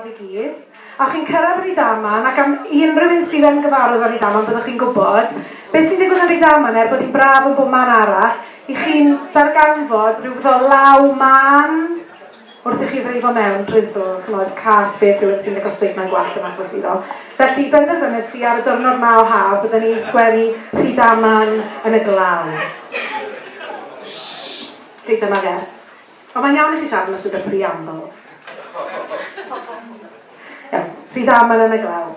i gyd. A chi'n cyrraedd Rhydaman, ac am unrhyw un sydd yn gyfarwydd o Rhydaman, byddwch chi'n gwybod, beth sy'n digwydd yn Rhydaman bod ni'n braf yn bob man arall, i chi'n darganfod rhyw fath o law man wrth i chi ddreifo mewn, drizzle, chymod, cas beth rhywun sy'n licio streitnau'n gwallt yn achosuro. Felly, benderfynais i ar y diwrnod 'ma o haf, byddwn ni sgwennu Rhydaman yn y glaw. Reit, dyma fe. Ond mae'n iawn i chi siarad yn ystod y preamble. Iawn, Rhydaman yn y glaw.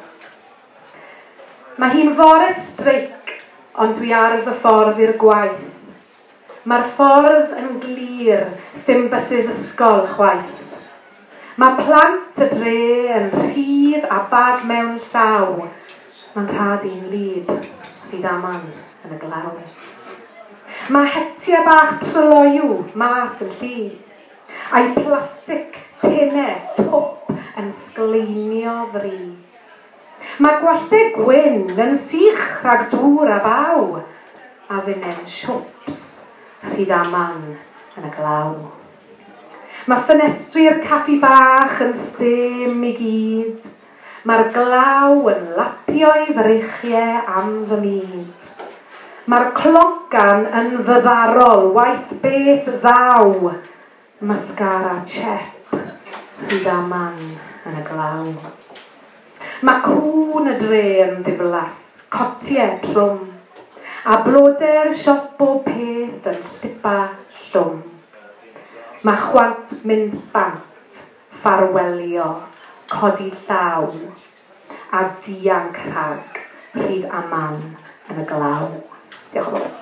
Mae hi'n fore streic, ond dwi ar fy ffordd i'r gwaith. Mae'r ffordd yn glir, sdim bysys ysgol chwaith. Mae plant y dre yn rhydd a bag mewn llaw. Mae'n rhad i'n lib, Rhydaman yn y glaw. Mae hetiau bach tryloiw mas yn lli. A'i plastic, tenau, twp yn sgleinio fri. Mae gwallte gwyn yn sych rhag dŵr a baw. A fynen siwps, Rhydaman yn y glaw. Mae ffenestri'r caffi bach yn stêm i gyd. Mae'r glaw yn lapio'i freichiau am fy myd. Mae'r clogan yn fyddarol, waith beth ddaw. Mascara chep, Rhydaman yn y glaw. Mae cwn y dre yn ddiflas, cotiau trwm. A blodau'r siop o peth yn llipa llwm. Mae chwant mynd bant, ffarwelio, codi llaw, a dianc rhag, Rhydaman yn y glaw. Diolch yn fawr.